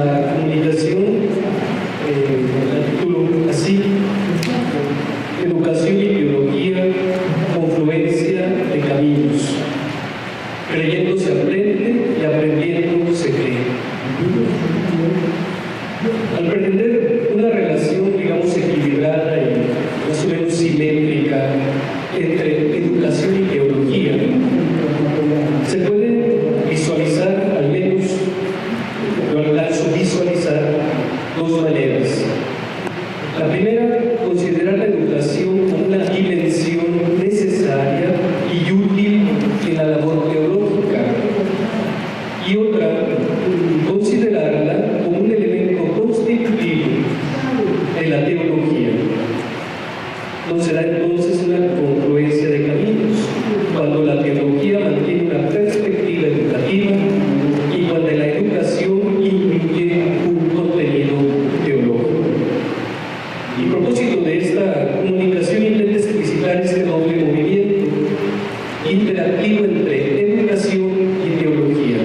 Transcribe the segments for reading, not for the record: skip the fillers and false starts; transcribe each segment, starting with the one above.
la comunicación, la titulo así: Educación y biología, confluencia de caminos. Creyendo se aprende y aprendiendo se cree. Al pretender una relación, digamos, equilibrada y más o menos simétrica entre educación y teología, se puede visualizar, al menos yo alcanzo a visualizar, dos maneras. La primera, considerar la educación como una dimensión necesaria y útil en la labor teológica, y otra, considerarla como un elemento constitutivo de la teología. No será entonces una confluencia de caminos, cuando la teología mantiene una perspectiva educativa y cuando la educación incluye un contenido teológico. Y a propósito de esta comunicación, intenta explicitar este doble movimiento interactivo entre educación y teología,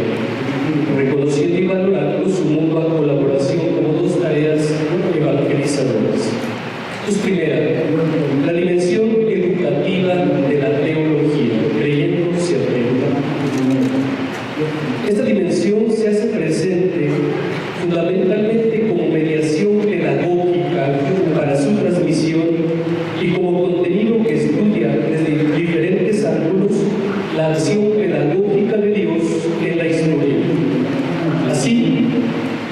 reconociendo y valorando su mutua colaboración como dos tareas evangelizadoras. Entonces, primera, la dimensión educativa de la teología, creyendo se aprende. Esta dimensión se hace presente fundamentalmente como mediación pedagógica para su transmisión y como contenido que estudia desde diferentes ángulos la acción pedagógica de Dios en la historia. Así,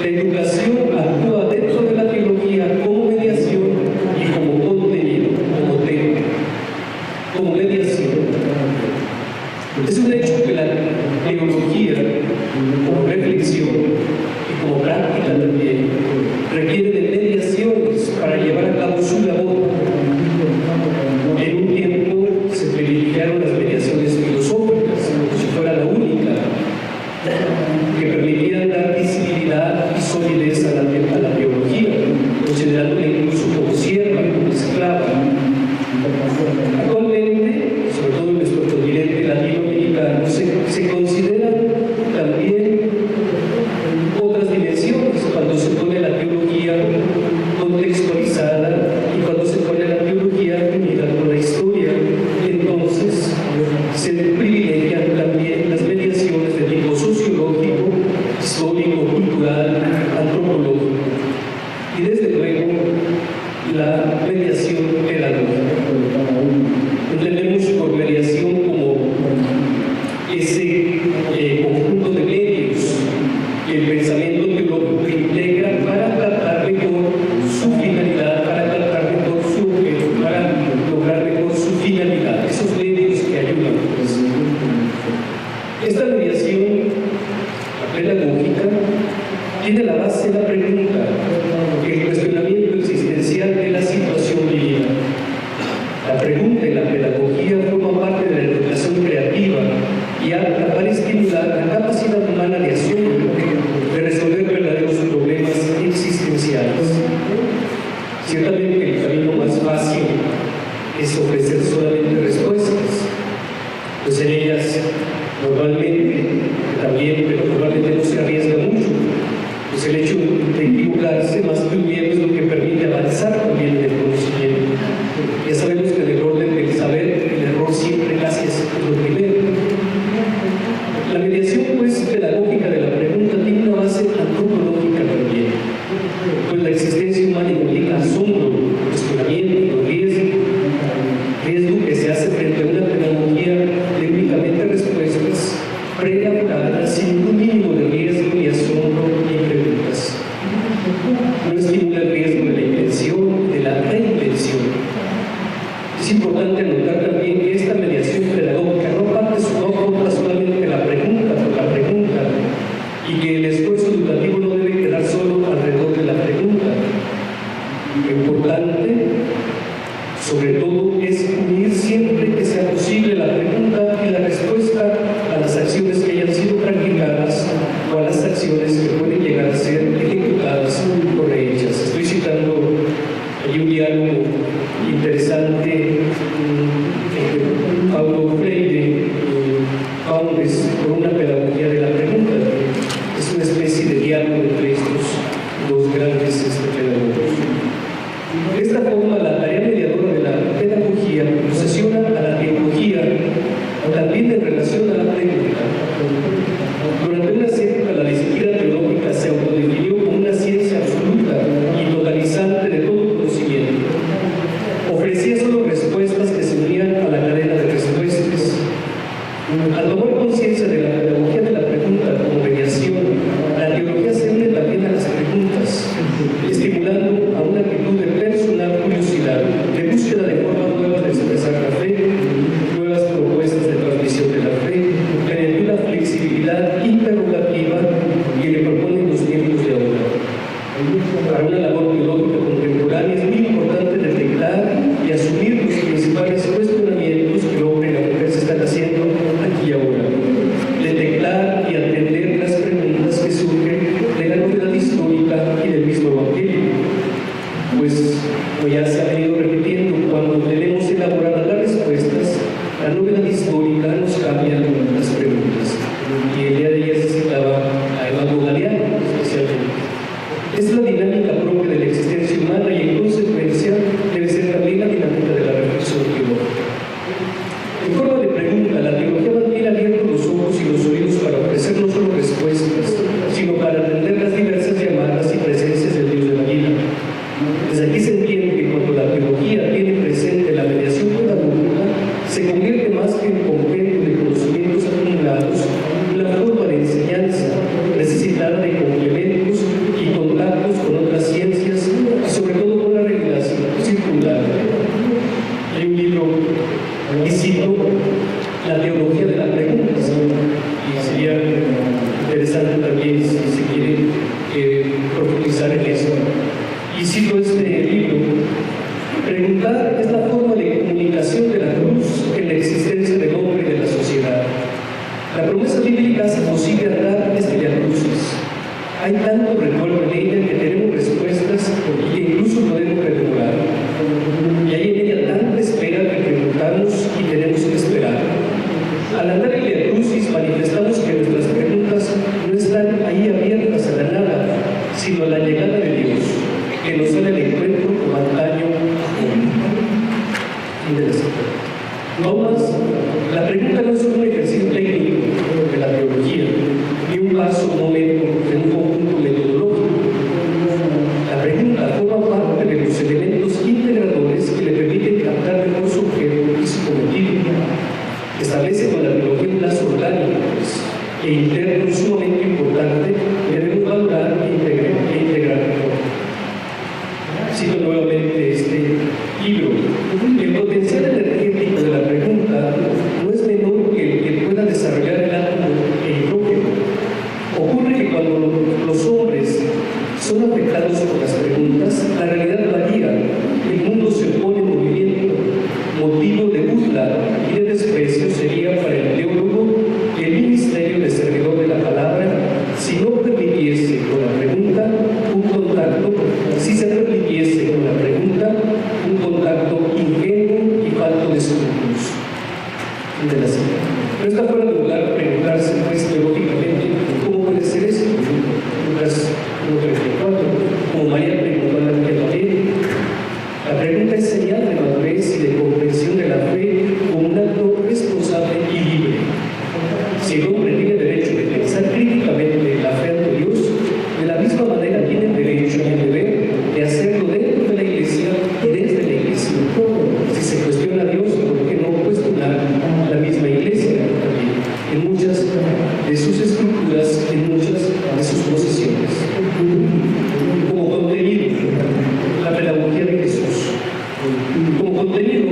la educación actúa dentro de la teología como mediación y como contenido, como tema, como mediación. Es un hecho que la teología, como reflexión y como práctica también, requiere de mediaciones para llevar a cabo su labor. En un tiempo se privilegiaron las mediaciones filosóficas, como si fuera la única, que permitían dar visibilidad y solidez a la teología, considerándola incluso como sierva, como esclava. Actualmente, sobre todo en nuestro continente latinoamericano, se consideran también otras dimensiones cuando se pone la teología contextualizada y cuando se pone la teología unida con la historia. Entonces se privilegian también las mediaciones de tipo sociológico, histórico, cultural, antropológico y desde luego la mediación pedagógica. Entendemos por mediación como ese conjunto de medios que el pensamiento teológico integra para tratar mejor su finalidad, para tratar mejor su objeto, para lograr mejor su finalidad, esos medios que ayudan. Esta mediación pedagógica tiene la base de la pregunta, el cuestionamiento existencial de la situación vivida. La pregunta y la pedagogía forman parte de la educación creativa y apta para estimular la capacidad humana de asombro, de resolver verdaderos problemas existenciales. Ciertamente el camino más fácil es ofrecer solamente respuestas, pues en ellas normalmente también, pero normalmente no se arriesga mucho, pues el hecho de equivocarse más que un miedo es lo que permite avanzar también en el conocimiento. Ya sabemos que en el orden del saber, el error siempre casi es lo primero. La mediación pues pedagógica de la pregunta tiene una base antropológica también, pues la existencia humana implica asombro, cuestionamiento, riesgo que se hace frente a una pedagogía de únicamente respuestas preelaboradas sin un mínimo de riesgo ni asombro ni preguntas. No estimula el riesgo de la invención, de la reinvención. Es importante anotar también que esta mediación pedagógica no parte solamente de la pregunta por la pregunta y que el esfuerzo educativo no debe quedar solo alrededor de la pregunta. Lo importante, sobre todo, es unir siempre que sea posible la pregunta y la respuesta a las acciones que hayan sido practicadas o a las acciones que pueden llegar a ser ejecutadas por ellas. Estoy citando hay un diálogo interesante entre Paulo Freire, Founders por una pedagogía de la pregunta. Es una especie de diálogo entre estos los grandes pedagogos. De esta forma, la tarea mediadora de la pedagogía procesiona a la teología también en relación a la técnica. Durante una época, la disciplina teológica se autodefinió como una ciencia absoluta y totalizante de todo conocimiento. Ofrecía solo respuestas que se unían a la cadena de respuestas. Al tomar conciencia de la pedagogía de la pregunta como mediación, la teología se une también a las preguntas, estimulando a una actitud de personal curiosidad, de búsqueda de formas nuevas de expresar la fe, nuevas propuestas de transmisión de la fe, mediante una flexibilidad interrogativa que le proponen los tiempos de ahora. Para una labor teológica contemporánea es muy importante detectar y asumir los principales cuestionamientos que el hombre y la mujer se están haciendo aquí y ahora. Detectar y atender las preguntas que surgen de la novedad histórica y del mismo Evangelio. Pues, como ya se ha venido repitiendo, cuando tenemos elaboradas las respuestas, la novedad histórica nos cambia las preguntas. Y el día de ayer se citaba a Eduardo Galeano, especialmente. Es la dinámica propia de la existencia humana y, en consecuencia, debe ser también la dinámica de la reflexión teológica. En forma de pregunta, la teología mantiene abiertos los ojos y los oídos para ofrecer no solo respuestas, sino para atender las diversas llamadas y presencias del Dios de la vida. Desde aquí se entiende que cuando la teología tiene presente la mediación pedagógica, se convierte más que en compendio de conocimientos acumulados, en la forma de enseñanza necesitada de complementos y contactos con otras ciencias y sobre todo con la realidad circular. Hay un libro que cito, La teología de la pregunta, y sería interesante también si se quiere profundizar en eso. Y cito este libro: preguntar es la forma de comunicación de la cruz en la existencia del hombre y de la sociedad. La promesa bíblica hace posible andar desde la crucis. Hay tanto recuerdo en ella que tenemos respuestas y que incluso podemos rememorar. Y hay en ella tanta espera que preguntamos y tenemos que esperar. Al andar en la crucis manifestamos que nuestras preguntas no están ahí abiertas a la nada, sino a la llegada de Dios, que nos sale al encuentro como antaño a hoy. Interesante. No más, la pregunta no es un ejercicio técnico de la teología, ni un paso, un momento, de un conjunto metodológico. La pregunta forma parte de los elementos integradores que le permiten captar mejor su objeto y su cometido. Establece con la teología un lazo orgánico e interno sumamente importante que debemos valorar e integrar mejor. Cito nuevamente este libro. El potencial energético de la pregunta no es menor que el que pueda desarrollar el átomo e hidrógeno. Ocurre que cuando los hombres son afectados por las preguntas, la realidad varía, el mundo se pone en movimiento. Motivo de burla y de desprecio sería para el teólogo el ministerio de servidor de la palabra si no permitiese con la pregunta un contacto, si se permitiese con la pregunta un contacto ingenuo y falto de escrúpulos. De la cita. No está fuera de lugar preguntarse, pues, teológicamente, ¿cómo puede ser esto? Lucas 1:34, como María preguntó a la Virgen. La pregunta es señal de madurez y de comprensión de la fe como un acto responsable y libre. Si el hombre tiene derecho de pensar críticamente la fe ante Dios, de la misma manera tiene el derecho y el deber de hacerlo dentro de la Iglesia y desde la Iglesia. Si se cuestiona a Dios, ¿por qué no cuestionar la misma Iglesia también, en muchas de sus estructuras, en muchas de sus posiciones? Como contenido, la pedagogía de Jesús. Como contenido,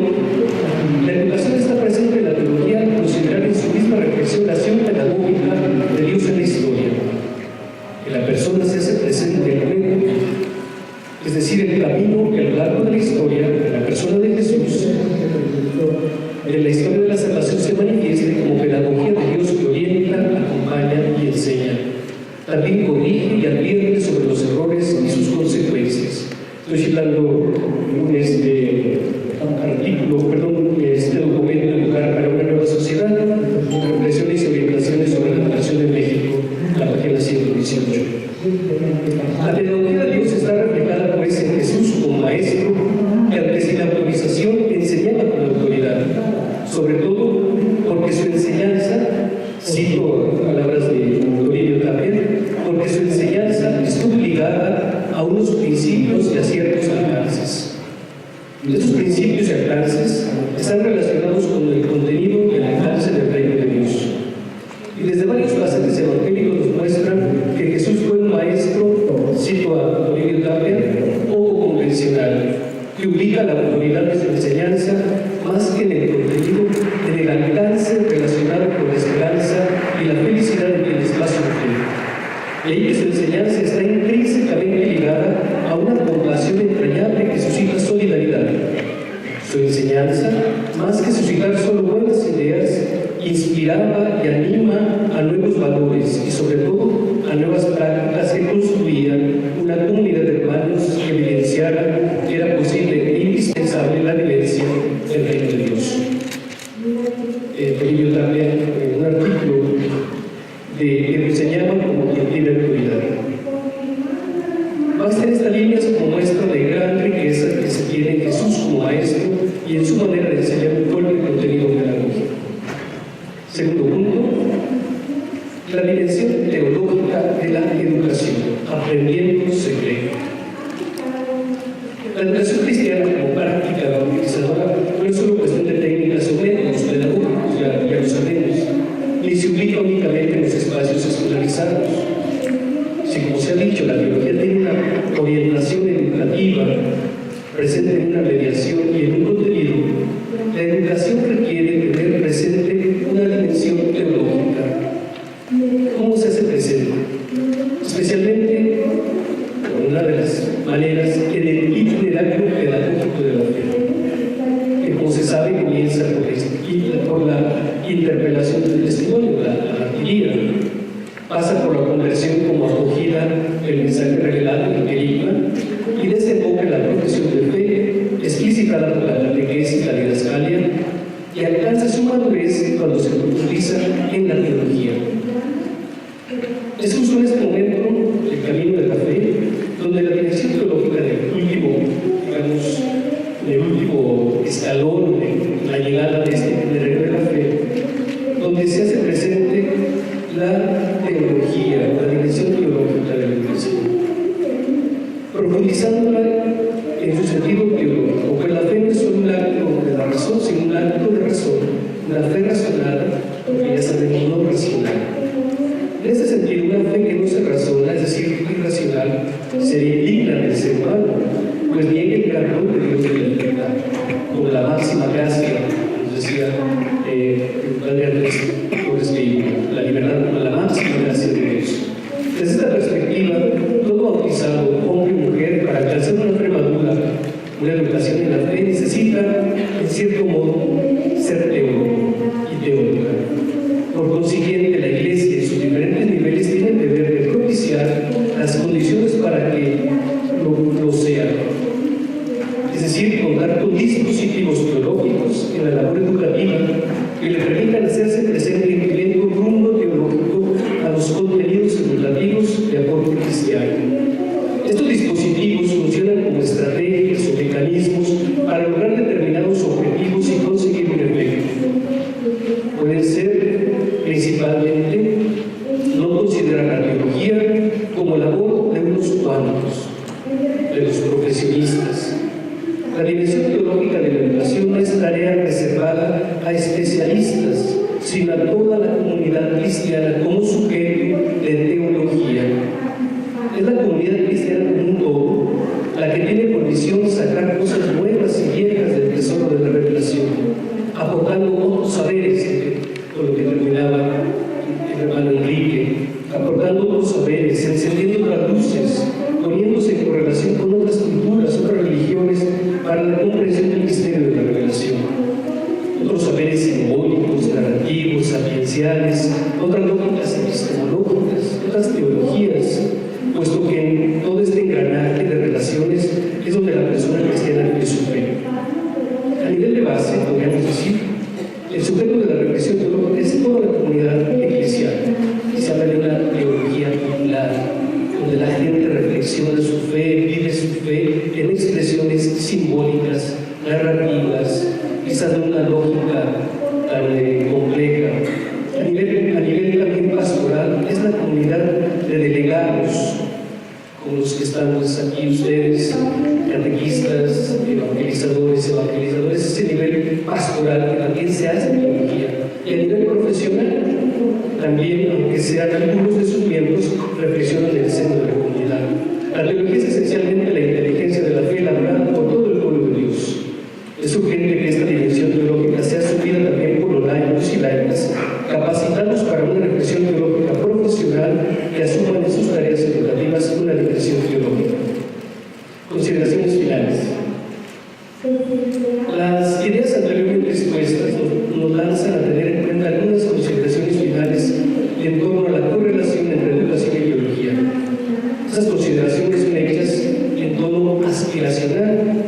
la educación está presente en la teología considerada en su misma reflexión la acción pedagógica de Dios en la historia. Que la persona se hace presente en el medio, es decir, el camino que a lo largo de la historia de la persona de Jesús, en la historia de la salvación, se manifieste como pedagogía de Dios que orienta, acompaña y enseña. También corrige y advierte sobre los errores y sus consecuencias. Estoy citando este documento Educar para una nueva sociedad, reflexiones y orientaciones sobre la educación en México, la página 118. La pedagogía de Dios está reflejada pues en Jesús como maestro, que aunque sin autorización enseñaba con autoridad, sobre todo porque su enseñanza, cito palabras de Toribio Tapia, porque su enseñanza estuvo ligada a unos principios y a ciertos alcances. Estos principios y alcances están relacionados con el contenido y el alcance del reino de Dios. Y desde varios pasajes evangélicos nos muestran que Jesús fue un maestro, cito a Toribio Tapia, poco convencional, que ubica la autoridad de su enseñanza más que en el contenido, en el alcance relacionado con la esperanza y la felicidad de quienes más sufren. Y ahí que su enseñanza está intrínsecamente ligada a una compasión entrañable que suscita solidaridad. Su enseñanza, más que suscitar solo buenas ideas, inspiraba y anima a nuevos valores y sobre todo a nuevas prácticas que construían una comunidad de hermanos que evidenciara que era posible e indispensable la vivencia del reino de Dios. Toribio también en un artículo que enseñaba como quien tiene autoridad. Basta en esta línea como muestra de gran riqueza que se tiene en Jesús como maestro y en su manera de enseñar un fuerte contenido pedagógico. Segundo punto, la dimensión teológica de la educación, aprendiendo se cree. La educación cristiana como práctica bautizadora no es solo cuestión de técnicas o métodos pedagógicos, ya lo sabemos, ni se ubica únicamente en los espacios escolarizados. Si, como se ha dicho, la teología tiene una orientación educativa presente en una mediación y en un contenido, la educación requiere tener presente una dimensión teológica. ¿Cómo se hace presente? Especialmente, por una de las maneras, en el itinerario pedagógico de la fe, que como se sabe comienza por la interpelación del testimonio, la martiría, pasa por la conversión como acogida del mensaje revelado en el querigma y desemboca en la profesión de fe, explicitada por la catequesis y la didascalia, y alcanza su madurez cuando se profundiza en la teología. Es justo en este momento el camino de la fe, donde la dimensión teológica del último, digamos, del último escalón de la llegada de este itinerario de la fe, donde se hace presente la teología, la dimensión teológica de la educación, profundizándola en su sentido teológico, porque la fe no es solo un acto de la razón, sino un acto de razón, una fe razonada, porque ya sabemos no racional. En ese sentido, una fe que no se razona, es decir, irracional, sería indigna del ser humano, pues niega el gran don de Dios de la libertad, como la máxima gracia, nos decía el padre Andrés Torres Gay, la libertad como la máxima gracia de Dios. Desde esta perspectiva, todo bautizado, hombre y mujer, para alcanzar una fe madura, una educación en la fe, necesita, en cierto modo, ser teólogo y teóloga. Por consiguiente, la Iglesia, en sus diferentes niveles, tiene el deber de propiciar las condiciones para que lo sea. Es decir, contar con dispositivos teológicos en la labor educativa que le permitan hacerse presente incluyendo un rumbo teológico a los contenidos educativos de aporte cristiano. Estos dispositivos funcionan como estrategias o mecanismos para lograr determinados objetivos y conseguir un efecto. Pueden ser, principalmente, no considerar la teología como labor de unos cuantos, de los profesionistas. La dimensión teológica de la educación no es tarea reservada a especialistas, sino a toda la comunidad cristiana como sujeto de teología. Es la comunidad cristiana como un todo la que tiene por misión sacar cosas nuevas y viejas del tesoro de la revelación, aportando otros saberes, con lo que terminaba el hermano Enrique, aportando otros saberes, encendiendo otras luces, poniéndose en correlación con otras culturas, otras religiones, para la comprensión del misterio de la revelación. Otros saberes simbólicos, narrativos, sapienciales, otras lógicas epistemológicas, otras teologías, puesto que en todo este engranaje de relaciones es donde la persona reflexiona su fe, vive su fe en expresiones simbólicas, narrativas, quizás de una lógica tan compleja. A nivel también pastoral, es la comunidad de delegados, como los que están aquí ustedes, catequistas, evangelizadores, ese nivel pastoral que también se hace en teología. Y a nivel profesional, también, aunque sean algunos de sus miembros, reflexionan en el seno de la comunidad. La teología es esencialmente la inteligencia de la fe elaborada por todo el pueblo de Dios. Es urgente que esta dimensión teológica sea asumida también por los laicos y laicas, capacitados para una reflexión teológica profesional que asuman en sus tareas educativas una dimensión teológica. Consideraciones finales. Las ideas anteriormente expuestas nos lanzan a tener en cuenta algunas consideraciones finales en torno a la correlación entre educación y teología. Esas consideraciones son hechas en tono aspiracional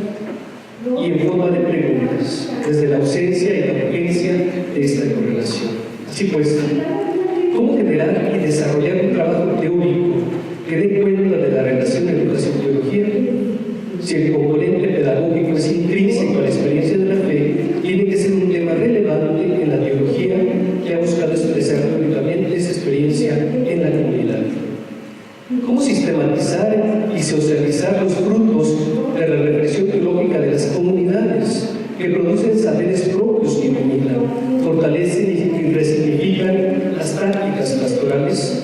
y en forma de preguntas, desde la ausencia y la urgencia de esta correlación. Así pues, ¿cómo generar y desarrollar un trabajo teórico que dé cuenta de la relación de educación-teología? Si el componente pedagógico es intrínseco a la experiencia de la fe, tiene que ser un tema relevante en la teología que ha buscado expresar teóricamente esa experiencia en la comunidad. ¿Cómo sistematizar y socializar los frutos de la reflexión teológica de las comunidades que producen saberes propios que iluminan, fortalecen y resignifican las prácticas pastorales?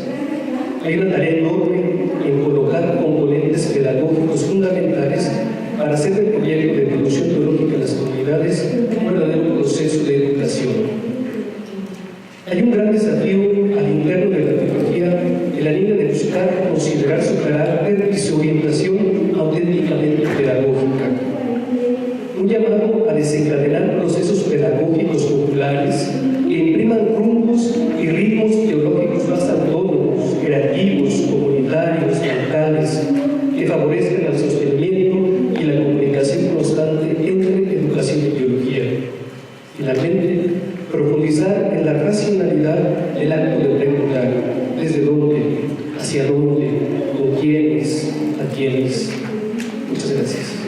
Hay una tarea enorme en colocar componentes pedagógicos fundamentales para hacer del proyecto de producción teológica en las comunidades un verdadero proceso de educación. Hay un gran desafío al interno de la teología en la línea de buscar considerar su carácter y su orientación auténticamente pedagógica. Un llamado a desencadenar procesos pedagógicos populares que impriman rumbos y ritmos teológicos más autónomos, creativos, comunitarios, locales, que favorezcan el sostenimiento y la comunicación constante entre educación y teología. Finalmente, profundizar en la racionalidad del acto de preguntar: ¿desde dónde? ¿Hacia dónde? ¿Con quiénes? ¿A quiénes? Muchas gracias.